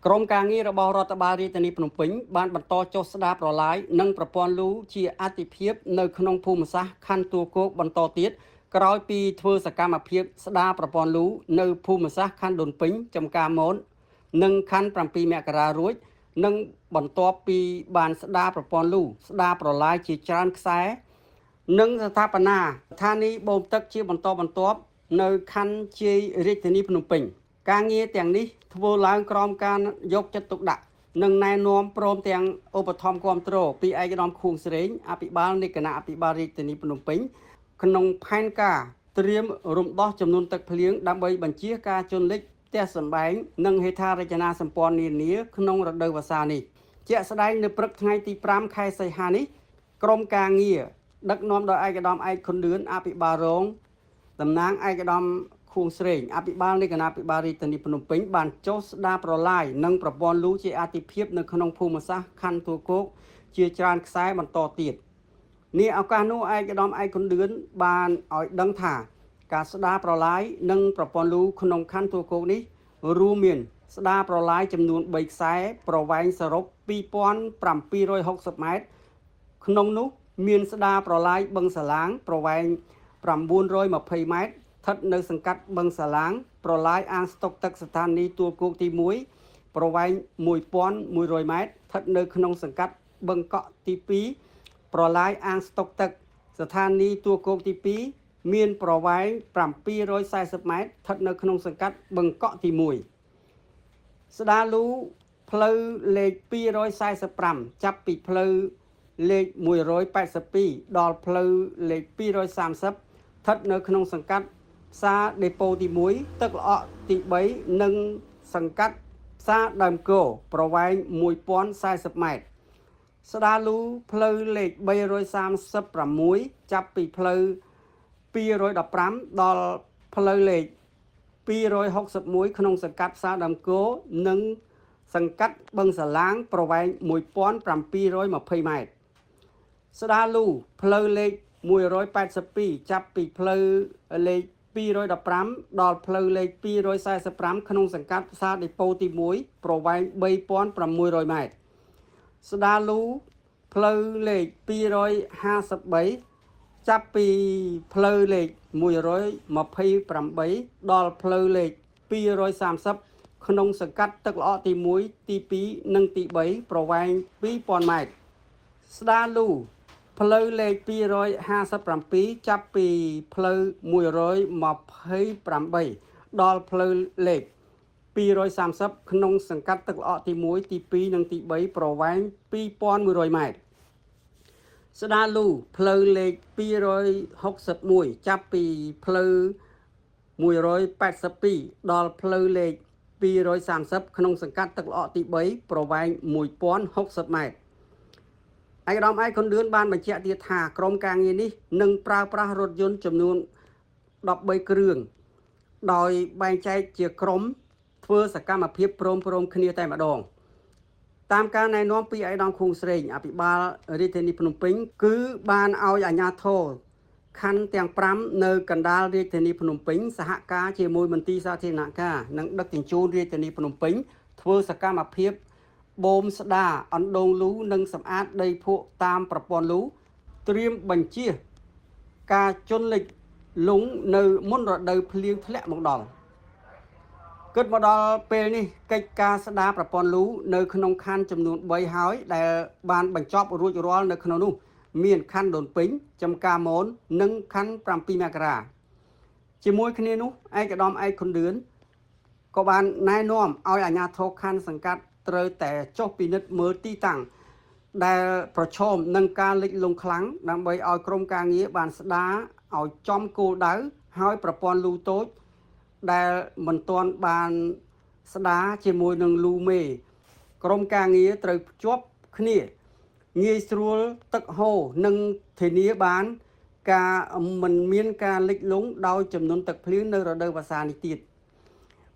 ក្រមការងាររបស់រដ្ឋបាលរាជធានីភ្នំពេញបានបន្តចុះស្ដារប្រឡាយនិងប្រព័ន្ធលូជាអាទិភាពនៅក្នុងភូមិសាស្ត្រខណ្ឌទួលគោកបន្តទៀតក្រោយពីធ្វើសកម្មភាពស្ដារប្រព័ន្ធលូនៅភូមិសាស្ត្រខណ្ឌដូនពេញចំការមននិងខណ្ឌ7មករារួចនិងបន្ទាប់ពីបានស្ដារប្រព័ន្ធលូស្ដារប្រឡាយជាច្រើនខ្សែនិងស្ថាបនាស្ថានីយបូមទឹកជាបន្តបន្ទាប់នៅខណ្ឌជាយរាជធានីភ្នំពេញការងារទាំងនេះធ្វើឡើងក្រោមការយកចិត្តទុកដាក់និងណែនាំព្រមទាំងឧបត្ថម្ភគាំទ្រពីឯកឧត្តមខួងស្រេងអភិបាលនៃគណៈអភិបាលរាជធានីភ្នំពេញក្នុងផែនការត្រៀមរំដោះចំនួនទឹកភ្លៀងដើម្បីបញ្ជាការជន់លិចផ្ទះសម្បែងនិងហេដ្ឋារចនាសម្ព័ន្ធនានាក្នុងរដូវវស្សានេះជាក់ស្ដែងនៅព្រឹកថ្ងៃទី5ខែសីហានេះក្រមការងារដឹកនាំដោយឯកឧត្តមឯកខុនលឿនអភិបាលរងតំណាងឯកឧត្តមខួងស្រេងអភិបាលនៃគណៈអភិបាលរាជធានីភ្នំពេញបានចុះស្ដារប្រឡាយនិងប្រព័ន្ធលូជាអាទិភាពនៅក្នុងភូមិសាស្ត្រខណ្ឌទួលគោកជាច្រើនខ្សែបន្តទៀតនេះឱកាសនោះឯកឧត្តមឯកខុនលឿនបានឲ្យដឹងថាការស្ដារប្រឡាយនិងប្រព័ន្ធលូក្នុងខណ្ឌទួលគោកនេះរួមមានស្ដារប្រឡាយចំនួន3ខ្សែប្រវែងសរុប2760ម៉ែត្រក្នុងនោះមានស្ដារប្រឡាយបឹងសាឡាងប្រវែង920ម៉ែត្រស្ថិតនៅសង្កាត់បឹងសាឡាងប្រឡាយអាងស្តុកទឹកស្ថានីយ៍ទួលគោកទី1ប្រវែង1100ម៉ែត្រស្ថិតនៅក្នុងសង្កាត់បឹងកក់ទី2ប្រឡាយអាងស្តុកទឹកស្ថានីយ៍ទួលគោកទី2មានប្រវែង740ម៉ែត្រស្ថិតនៅក្នុងសង្កាត់បឹងកក់ទី1ស្ដារលូផ្លូវលេខ245ចាប់ពីផ្លូវលេខ182ដល់ផ្លូវលេខ230ស្ថិតនៅក្នុងសង្កាត់ផ្សារដេប៉ូទី1ទឹកល្អក់ទី3និងសង្កាត់ផ្សារដើមគោប្រវែង1040ម៉ែត្រស្ដារលូផ្លូវលេខ336ចាប់ពីផ្លូវ215ដល់ផ្លូវលេខ261ក្នុងសង្កាត់ផ្សារដើមគោនិងសង្កាត់បឹងសាឡាងប្រវែង1720ម៉ែត្រស្ដារលូផ្លូវលេខ182ចាប់ពីផ្លូវលេខ215ដល់ផ្លូវលេខ245ក្នុងសង្កាត់ផ្សារដេប៉ូទី1ប្រវែង3600ម៉ែត្រស្ដារលូផ្លូវលេខ253ចាប់ពីផ្លូវលេខ128ដល់ផ្លូវលេខ230ក្នុងសង្កាត់ទឹកល្អក់ទី1ទី2និងទី3ប្រវែង2000ម៉ែត្រស្ដារលូផ្លូវលេខ257ចាប់ពីផ្លូវ128ដល់ផ្លូវលេខ230ក្នុងសង្កាត់ទឹកល្អក់ទី1ទី2និងទី3ប្រវែង2100ម៉ែត្រស្ដារលូផ្លូវលេខ261ចាប់ពីផ្លូវ182ដល់ផ្លូវលេខ230ក្នុងសង្កាត់ទឹកល្អក់ទី3ប្រវែង1060ម៉ែត្រឯកឧត្តមឯកខុនលឿនបានបញ្ជាក់ទៀតថាក្រុមការងារនេះនឹងប្រើប្រាស់រថយន្តចំនួន13គ្រឿងដោយបែងចែកជាក្រុមធ្វើសកម្មភាពព្រមគ្នាតែម្ដងតាមការណែនាំពីឯកឧត្តមខួងស្រេងអភិបាលរាជធានីភ្នំពេញគឺបានឲ្យអាជ្ញាធរខណ្ឌទាំង5នៅកណ្ដាលរាជធានីភ្នំពេញសហការជាមួយមន្ទីរសាធារណការនិងដឹកជញ្ជូនរាជធានីភ្នំពេញធ្វើសកម្មភាពបូមស្ដារអណ្ដូងលូនិងសម្អាតដីភក់តាមប្រព័ន្ធលូត្រៀមបញ្ជាការជន់លិចលង់នៅមុនរដូវភ្លៀងធ្លាក់មកដល់គិតមកដល់ពេលនេះកិច្ចការស្ដារប្រព័ន្ធលូនៅក្នុងខណ្ឌចំនួន3ហើយដែលបានបញ្ចប់រួចរាល់នៅក្នុងនោះមានខណ្ឌដូនពេញចំការមននិងខណ្ឌ7មករាជាមួយគ្នានោះឯកឧត្តមឯកខុនលឿនក៏បានណែនាំឲ្យអាជ្ញាធរខណ្ឌសង្កាត់ត្រូវតែចុះពិនិត្យមើលទីតាំងដែលប្រឈមនឹងការលិចលង់ខ្លាំងដើម្បីឲ្យក្រុមការងារបានស្ដារឲ្យចំគោលដៅហើយប្រព័ន្ធលូតូចដែលមិនទាន់បានស្ដារជាមួយនឹងលូមេក្រុមការងារត្រូវភ្ជាប់គ្នាងាយស្រួលទឹកហូរនិងធានាបានការមិនមានការលិចលង់ដោយចំនួនទឹកភ្លៀងនៅរដូវវស្សានេះទៀត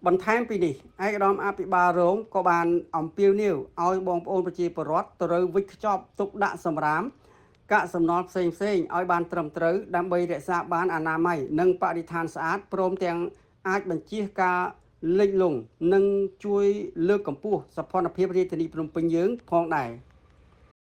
បន្ថែមពីនេះឯកឧត្តមអភិបាលរងក៏បានអំពាវនាវឲ្យបងប្អូនប្រជាពលរដ្ឋត្រូវវិច្ឆិចទុកដាក់សម្រាមកាកសំណល់ផ្សេងឲ្យបានត្រឹមត្រូវដើម្បីរក្សាបានអនាម័យនិងបរិស្ថានស្អាតព្រមទាំងអាចបញ្ជៀសការ លេចលង់និងជួយលើកកម្ពស់សោភ័ណភាពរាជធានីភ្នំពេញយើងផងដែរ